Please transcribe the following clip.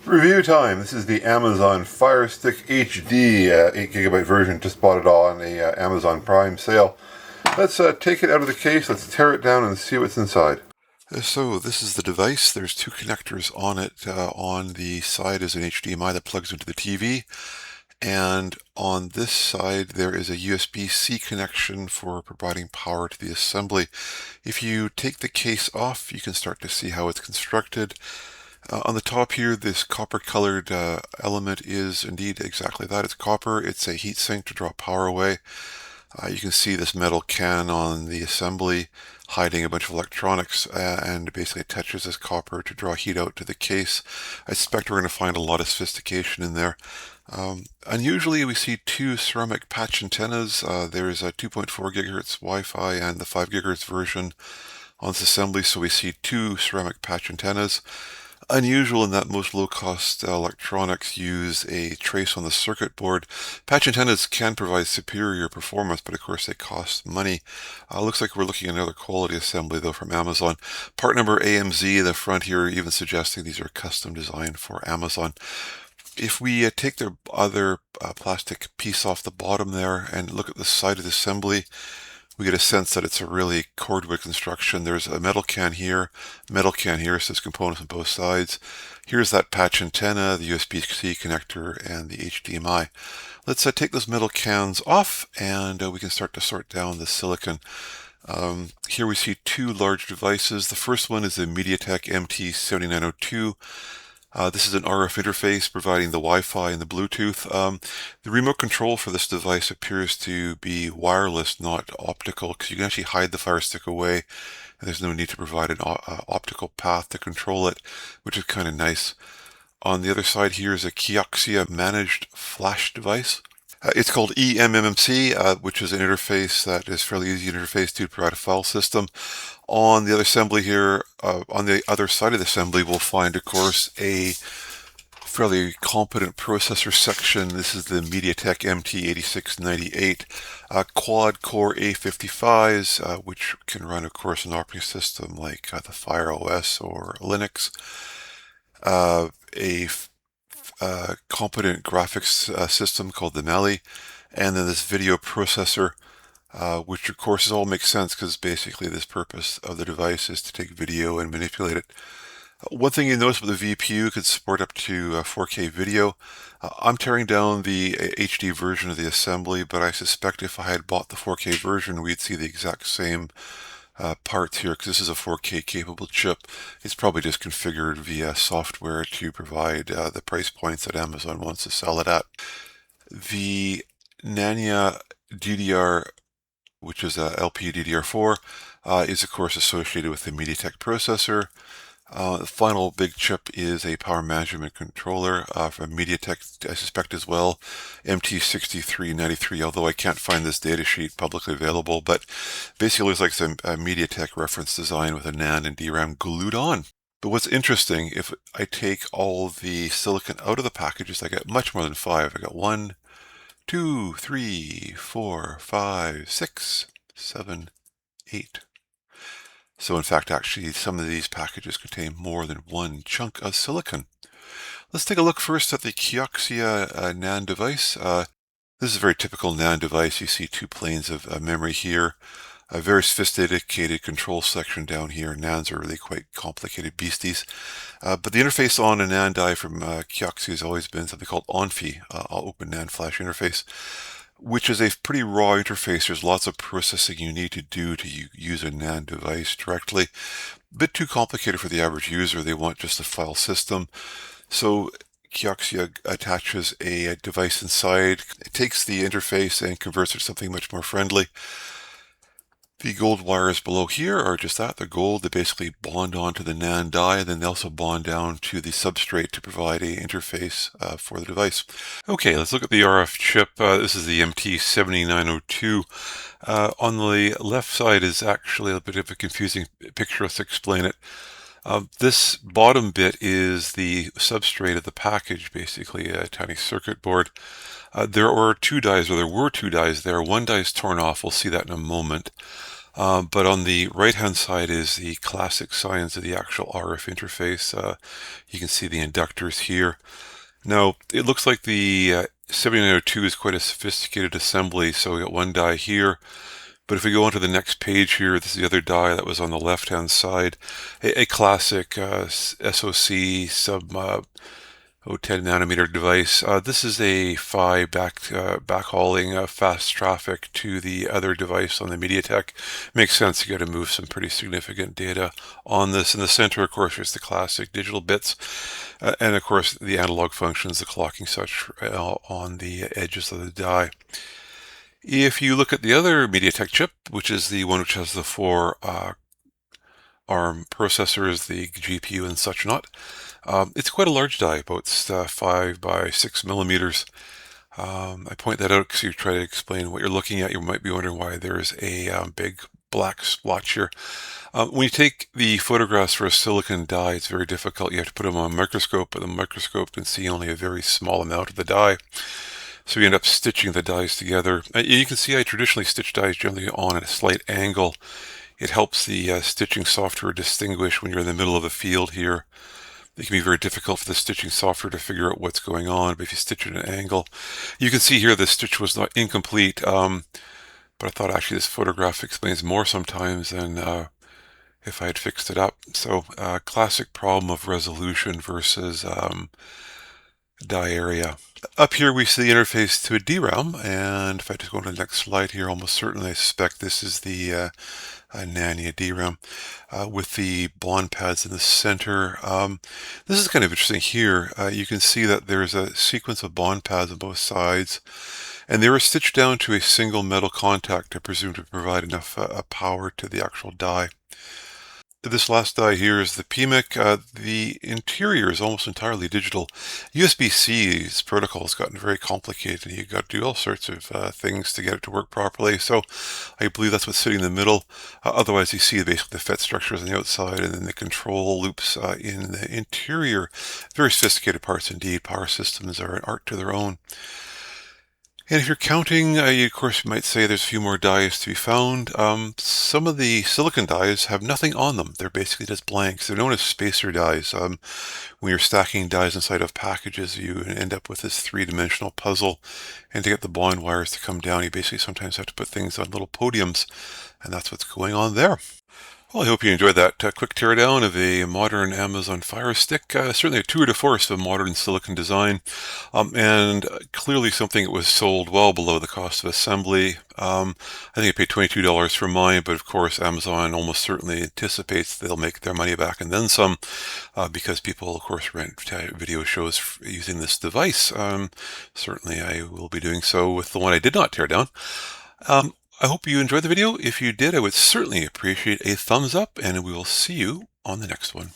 Review time. This is the Amazon Fire Stick HD 8GB version. Just bought it on a Amazon Prime sale. Let's take it out of the case. Let's tear it down and see what's inside. So this is the device. There's two connectors on it. On the side is an HDMI that plugs into the TV. And on this side there is a USB-C connection for providing power to the assembly. If you take the case off, you can start to see how it's constructed. On the top here, this copper-colored element is indeed exactly that. It's copper. It's a heat sink to draw power away. You can see this metal can on the assembly hiding a bunch of electronics, and basically attaches this copper to draw heat out to the case. I suspect we're going to find a lot of sophistication in there. Unusually, we see two ceramic patch antennas. There's a 2.4 gigahertz Wi-Fi and the 5 gigahertz version on this assembly, so we see two ceramic patch antennas. Unusual in that most low-cost electronics use a trace on the circuit board. Patch antennas can provide superior performance, but of course they cost money. Looks like we're looking at another quality assembly though from Amazon. Part number AMZ, the front here even suggesting these are custom designed for Amazon. If we take the other plastic piece off the bottom there and look at the side of the assembly, we get a sense that it's a really cordwood construction. There's a metal can here, so there's components on both sides. Here's that patch antenna, the USB-C connector, and the HDMI. Let's take those metal cans off, and we can start to sort down the silicon. Here we see two large devices. The first one is the MediaTek MT7902. This is an RF interface providing the Wi-Fi and the Bluetooth. The remote control for this device appears to be wireless, not optical, because you can actually hide the Fire Stick away, and there's no need to provide an optical path to control it, which is kind of nice. On the other side here is a Kioxia managed flash device. It's called eMMC, which is an interface that is fairly easy to interface to provide a file system. On the other assembly here, on the other side of the assembly, we'll find, of course, a fairly competent processor section. This is the MediaTek MT8698 quad-core A55s, which can run, of course, an operating system like the Fire OS or Linux. A competent graphics system called the Mali, and then this video processor, which of course all makes sense because basically this purpose of the device is to take video and manipulate it. One thing you notice with the VPU, could support up to 4K video. I'm tearing down the HD version of the assembly, but I suspect if I had bought the 4K version, we'd see the exact same parts here, because this is a 4K capable chip. It's probably just configured via software to provide the price points that Amazon wants to sell it at. The Nanya DDR, which is a LPDDR4, is of course associated with the MediaTek processor. The final big chip is a power management controller from MediaTek, I suspect as well, MT6393, although I can't find this datasheet publicly available, but basically looks like it's a MediaTek reference design with a NAND and DRAM glued on. But what's interesting, if I take all the silicon out of the packages, I get much more than 5. I got 1, 2, 3, 4, 5, 6, 7, 8. So in fact, actually, some of these packages contain more than one chunk of silicon. Let's take a look first at the Kioxia NAND device. This is a very typical NAND device. You see two planes of memory here, a very sophisticated control section down here. NANDs are really quite complicated beasties. But the interface on a NAND die from Kioxia has always been something called ONFI, Open NAND Flash Interface, which is a pretty raw interface. There's lots of processing you need to do to use a NAND device directly. A bit too complicated for the average user. They want just a file system. So Kioxia attaches a device inside. It takes the interface and converts it to something much more friendly. The gold wires below here are just that, they're gold. They basically bond onto the NAND die, and then they also bond down to the substrate to provide an interface for the device. Okay, let's look at the RF chip. This is the MT7902. On the left side is actually a bit of a confusing picture. Let's explain it. This bottom bit is the substrate of the package, basically a tiny circuit board. There were two dies there. One die is torn off. We'll see that in a moment. But on the right-hand side is the classic signs of the actual RF interface. You can see the inductors here. Now, it looks like the 7902 is quite a sophisticated assembly, so we got one die here. But if we go on to the next page here, this is the other die that was on the left-hand side. A classic SoC sub 10 nanometer device. This is a PHY backhauling fast traffic to the other device on the MediaTek. Makes sense, you got to move some pretty significant data on this. In the center, of course, there's the classic digital bits, and of course the analog functions, the clocking such on the edges of the die. If you look at the other MediaTek chip, which is the one which has the four ARM processors, the GPU and such not, it's quite a large die, about 5 by 6 millimeters. I point that out because you try to explain what you're looking at. You might be wondering why there's a big black splotch here. When you take the photographs for a silicon die, it's very difficult. You have to put them on a microscope, but the microscope can see only a very small amount of the die. So you end up stitching the dies together. You can see I traditionally stitch dies generally on a slight angle. It helps the stitching software distinguish when you're in the middle of a field here. It can be very difficult for the stitching software to figure out what's going on, but if you stitch at an angle, you can see here the stitch was not incomplete, but I thought actually this photograph explains more sometimes than if I had fixed it up. So classic problem of resolution versus die area. Up here we see the interface to a DRAM, and if I just go to the next slide here, almost certainly I suspect this is the Nania DRAM with the bond pads in the center. This is kind of interesting here. You can see that there's a sequence of bond pads on both sides, and they were stitched down to a single metal contact, I presume, to provide enough power to the actual die. This last die here is the PMIC. The interior is almost entirely digital. USB-C's protocol has gotten very complicated, and you've got to do all sorts of things to get it to work properly. So I believe that's what's sitting in the middle. Otherwise, you see basically the FET structures on the outside and then the control loops in the interior. Very sophisticated parts indeed. Power systems are an art to their own. And if you're counting, you, of course, might say there's a few more dies to be found. Some of the silicon dies have nothing on them. They're basically just blanks. They're known as spacer dies. When you're stacking dies inside of packages, you end up with this three-dimensional puzzle. And to get the bond wires to come down, you basically sometimes have to put things on little podiums. And that's what's going on there. Well, I hope you enjoyed that quick teardown of a modern Amazon Fire Stick. Certainly a tour de force of modern silicon design, and clearly something that was sold well below the cost of assembly. I think I paid $22 for mine, but of course Amazon almost certainly anticipates they'll make their money back and then some, because people, of course, rent video shows using this device. Certainly I will be doing so with the one I did not tear down. I hope you enjoyed the video. If you did, I would certainly appreciate a thumbs up, and we will see you on the next one.